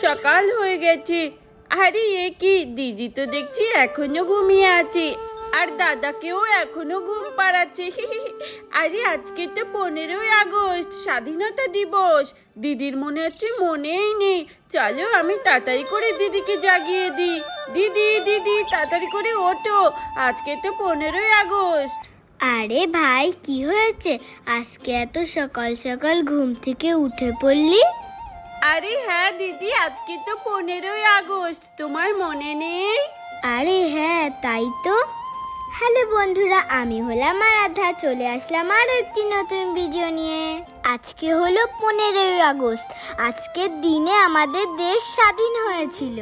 সকাল হয়ে গেছে। আরে এ কি, দিদি তো দেখছি এখনো ঘুমিয়ে আছে, আর দাদাকেও এখনো ঘুম পাড়াচ্ছে। আরে আজকে তো 15ই আগস্ট, স্বাধীনতা দিবস। দিদির মনে হচ্ছে মনেই নেই। চলো আমি তাড়াতাড়ি করে দিদিকে জাগিয়ে দিই। দিদি দিদি তাড়াতাড়ি করে ওঠো, আজকে তো 15ই আগস্ট। আরে ভাই, কি হয়েছে? আজকে এত সকাল সকাল ঘুম থেকে উঠে পড়লি? আরে হ্যাঁ দিদি, আজকে তো 15ই আগস্ট, তোমার মনে নেই? আরে হ্যাঁ, তাই তো। হ্যালো বন্ধুরা, আমি হলাম আরাধ্যা, চলে আসলাম আরো একটি নতুন ভিডিও নিয়ে। আজকে হলো 15ই আগস্ট। আজকের দিনে আমাদের দেশ স্বাধীন হয়েছিল।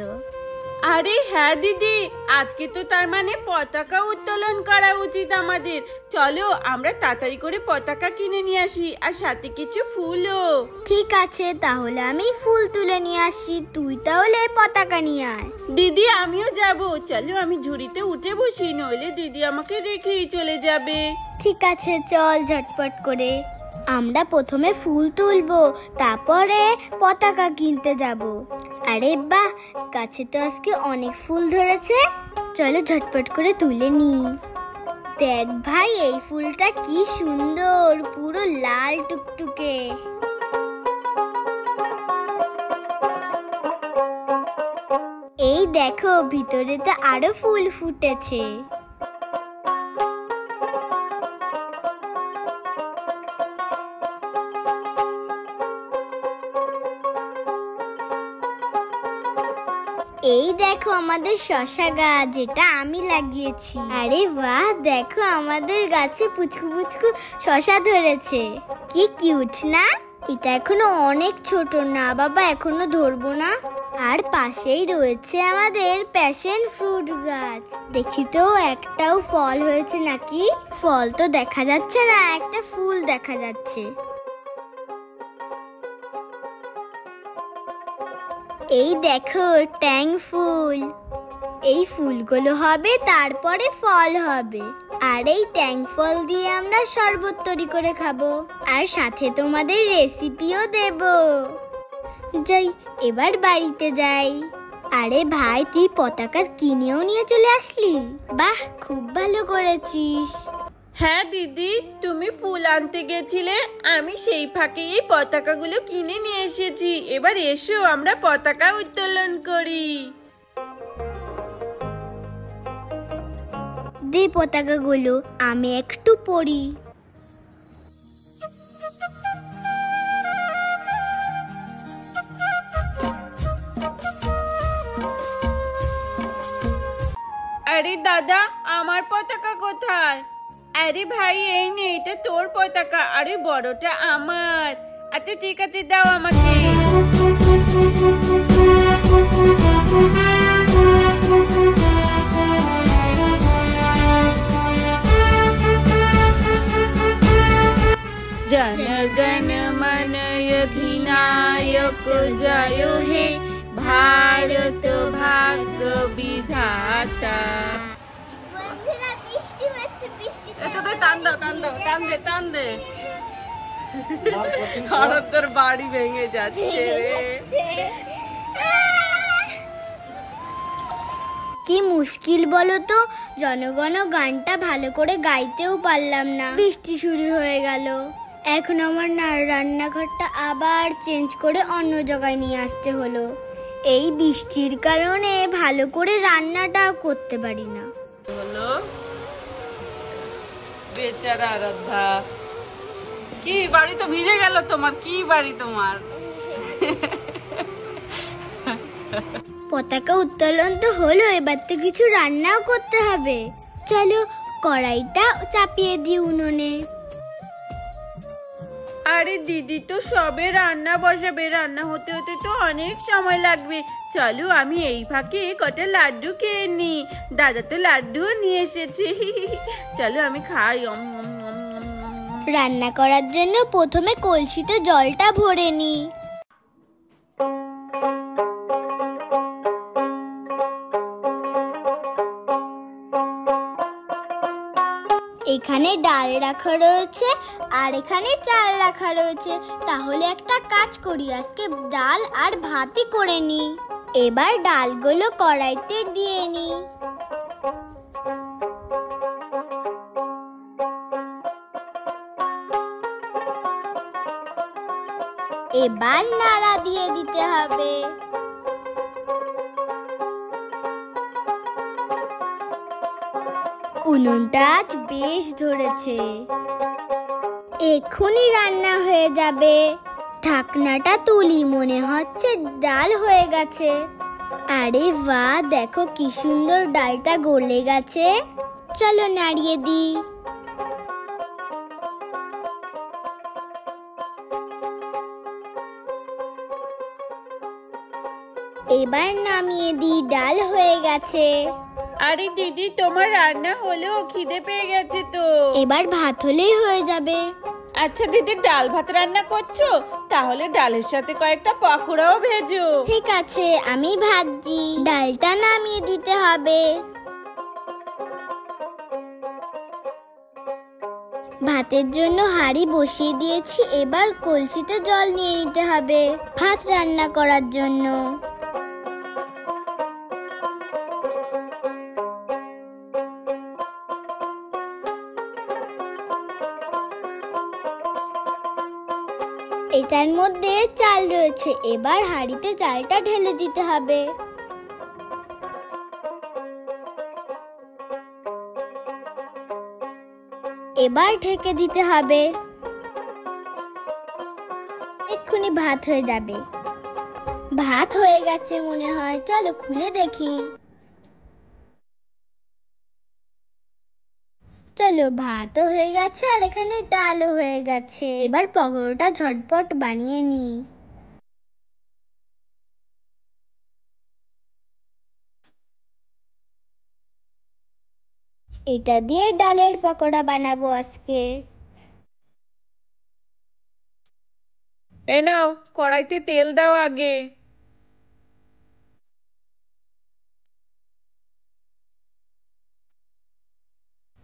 আরে হ্যাঁ দিদি, আজকে তো তার মানে পতাকা উত্তোলন করা উচিত আমাদের। চলো আমরা তাড়াতাড়ি করে পতাকা কিনে নিয়ে আসি, আর সাথে কিছু ফুলও। ঠিক আছে, তাহলে আমি ফুল তুলে নিয়ে আসি, তুই তাহলে পতাকা নিয়ে আয়। দিদি আমিও যাব, চলো আমি ঝুড়িতে উঠে বসি, নইলে দিদি আমাকে রেখেই চলে যাবে। ঠিক আছে, চল ঝটপট করে। আমরা প্রথমে ফুল তুলবো, তারপরে পতাকা কিনতে যাব। আরে বাহ, গাছে তো আজকে অনেক ফুল ধরেছে, চলো ঝটপট করে তুলে নি। দেখ ভাই, এই ফুলটা কি সুন্দর, পুরো লাল টুকটুকে। এই দেখো, ভিতরে তো আরো ফুল ফুটেছে। এই দেখো আমাদের শসা গাছ, যেটা আমি লাগিয়েছি। আরে বাহ, দেখো আমাদের গাছে পুচকু পুচকু শসা ধরেছে, কি কিউট না? এটা এখনো অনেক ছোট না বাবা, এখনো ধরবো না। আর পাশেই রয়েছে আমাদের প্যাশন ফ্রুট গাছ, দেখি তো একটাও ফল হয়েছে নাকি। ফল তো দেখা যাচ্ছে না, একটা ফুল দেখা যাচ্ছে। এই দেখো ট্যাং ফুল, এই ফুলগুলো হবে তারপরে ফল হবে। আর এই ট্যাং ফল দিয়ে আমরা শরবত তৈরি করে খাবো, আর সাথে তোমাদের রেসিপিও দেব। যাই, এবার বাড়িতে যাই। আরে ভাই, তুই পতাকা কিনেও নিয়ে চলে আসলি? বাহ, খুব ভালো করেছিস। হ্যাঁ দিদি, তুমি ফুল আনতে গেছিলে, আমি সেই ফাঁকে এই পতাকাগুলো কিনে নিয়ে এসেছি। এবার এসো আমরা পতাকা উত্তোলন করি। দে পতাকাগুলো, আমি একটু পড়ি। আরে দাদা, আমার পতাকা কোথায়? আরে ভাই এই নে, এটা তোর পতাকা, আরে বড়টা আমার। আচ্ছা ঠিক আছে, দাও আমাকে। জন গণ মন অধিনায়ক জয় হে, ভারত ভাগ্য বিধাতা। তোর বাড়ি ভেঙে যাচ্ছে রে। কি মুশকিল বলো তো, জনগণ গানটা ভালো করে গাইতেও পারলাম না, বৃষ্টি শুরু হয়ে গেল। এখন আমার রান্নাঘরটা আবার চেঞ্জ করে অন্য জায়গায় নিয়ে আসতে হলো। এই বৃষ্টির কারণে ভালো করে রান্নাটাও করতে পারি না। হলো বেচারা আরাধ্যা, কি বাড়ি তো ভিজে গেল তোমার, কি বাড়ি তোমার? পতাকা উত্তোলন তো হলো, এবার তো কিছু রান্নাও করতে হবে। চলো কড়াইটা চাপিয়ে দিই উনুনে। আরে দিদি তো সবে রান্না বসাবে, রান্না হতে হতে তো অনেক সময় লাগবে। চলো আমি এই ফাঁকে কটা লাড্ডু খেয়ে নি, দাদা তো লাড্ডুও নিয়ে এসেছে। চলো আমি খাই। রান্না করার জন্য প্রথমে কলসিতে জলটা ভরে নি। এখানে ডাল রাখা রয়েছে আর এখানে চাল রাখা রয়েছে। তাহলে একটা কাজ করি, আজকে ডাল আর ভাতই করে নি। এবার ডালগুলো কড়াইতে দিয়ে নি। এবার নাড়া দিয়ে দিতে হবে। উনুনটা আজ বেশ ধরেছে, এক্ষুনি রান্না হয়ে যাবে। ঢাকনাটা তুলি, মনে হচ্ছে ডাল হয়ে গেছে। আরে বাহ, দেখো কি সুন্দর ডালটা গলে গেছে। চলো নাড়িয়ে দিই। এবার নামিয়ে দিই, ডাল হয়ে গেছে। আরে দিদি, তোমার রান্না হলো, খিদে পেয়ে গেছে তো। এবার ভাত হলেই হয়ে যাবে। আচ্ছা দিদি, ডাল ভাত রান্না করছো, তাহলে ডালের সাথে কয়েকটা পকোড়াও ভেজো। ঠিক আছে, আমি ভাজছি। ডালটা নামিয়ে দিতে হবে। ভাতের জন্য হাঁড়ি বসিয়ে দিয়েছি, এবার কলসিতে জল নিয়ে নিতে হবে ভাত রান্না করার জন্য। এটার মধ্যে চাল রয়েছে, এবার হাঁড়িতে চালটা ঢেলে দিতে হবে। এবার ঢেকে দিতে হবে, এক্ষুনি ভাত হয়ে যাবে। ভাত হয়ে গেছে মনে হয়, চলো খুলে দেখি। চলো, ভাতও হয়ে গেছে আর এখানে ডালও হয়ে গেছে। এবার পকোড়াটা ঝটপট বানিয়ে নিই। এটা দিয়ে ডালের পকোড়া বানাবো আজকে। এই নাও, কড়াইতে তেল দাও আগে।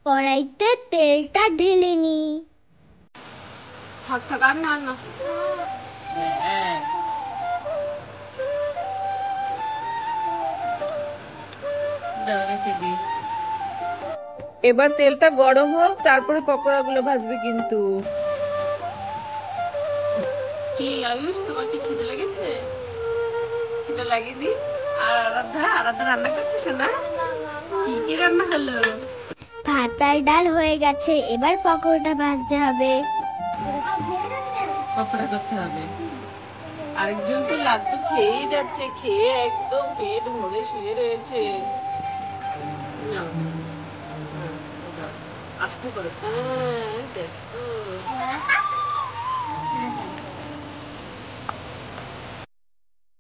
কড়াইতে তেলটা ঢেলে নিই। থাক থাক, আর না না। এবার তেলটা গরম হোক, তারপরে পকোড়াগুলো ভাজবে কিন্তু। কি আয়ুষ, তোমার কি খিদে লেগেছে? খিদে লাগেনি? আর আরাধ্যা রান্না করছিস না? কি কি রান্না হলো? ভাত আর ডাল হয়ে গেছে, এবার পকোড়াটা ভাজতে হবে। পকোড়া করতে হবে। আরেকজন তো লাড্ডু খেয়েই যাচ্ছে, খেয়ে একদম পেট ভরে শুয়ে রয়েছে। আস্তে করে, দেখো।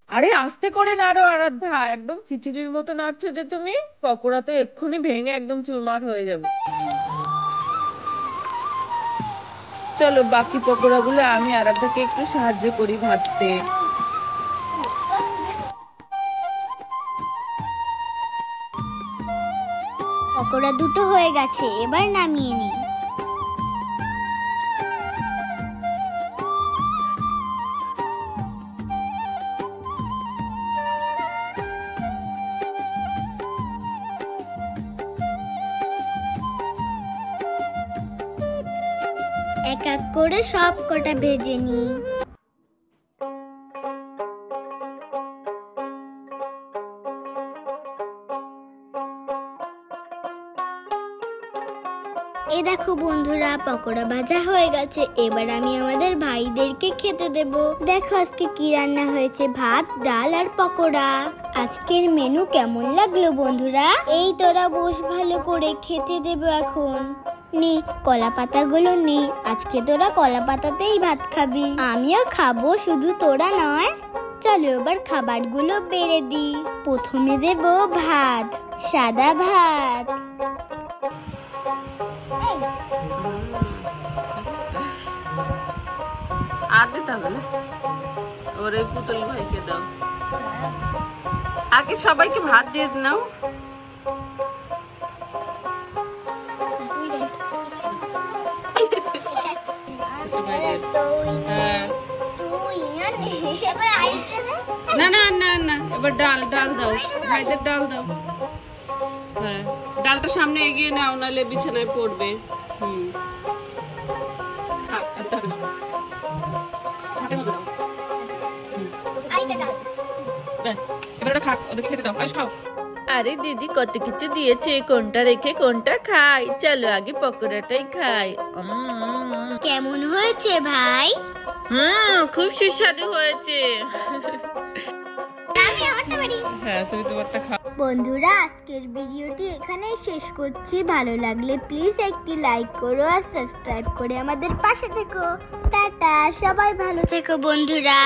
আরে আস্তে করে নাড়ো আরাধ্যা, একদম খিচুড়ির মতো নাড়ছো যে তুমি। পকোড়া তো এক্ষুনি ভেঙে একদম চুরমার হয়ে যাবে। চলো, বাকি পকোড়াগুলো আমি আরাধ্যাকে একটু সাহায্য করি ভাজতে। পকোড়া দুটো হয়ে গেছে, এবার নামিয়ে নিই। এক এক করে সব কটা ভেজে নিই। এই দেখো বন্ধুরা, পকোড়া ভাজা হয়ে গেছে। এবার আমি আমাদের ভাইদেরকে খেতে দেব। দেখো আজকে কি রান্না হয়েছে, ভাত, ডাল আর পকোড়া। আজকের মেনু কেমন লাগলো বন্ধুরা? এই তোরা বস, ভালো করে খেতে দেব এখন। নে, কলা পাতাগুলো নে, আজকে তোরা কলা পাতাতেই ভাত খাবি। আমিও খাবো, শুধু তোরা নয়। চলো এবার খাবারগুলো বেড়ে দিই। প্রথমে দেব ভাত, সাদা ভাত। আর দিতে হবে না, ওর এই পুতুল ভাইকে দাও। আগে সবাইকে ভাত দিয়ে নাও। ভাইদের। হ্যাঁ না না না না, এবার ডাল ডাল দাও ভাইদের, ডাল দাও। হ্যাঁ ডালটা সামনে এগিয়ে নাও, নাহলে বিছানায় পড়বে। আরে দিদি কত কিছু দিয়েছে, কোনটা রেখে কোনটা খাই। চলো আগে পকোড়াটাই খাই। কেমন হয়েছে ভাই? খুব সুস্বাদু হয়েছে। হ্যাঁ তুমি তোমারটা খাও। বন্ধুরা আজকের ভিডিওটি এখানেই শেষ করছি। ভালো লাগলে প্লিজ একটি লাইক করো আর সাবস্ক্রাইব করে আমাদের পাশে থেকো। টাটা, সবাই ভালো থেকো বন্ধুরা।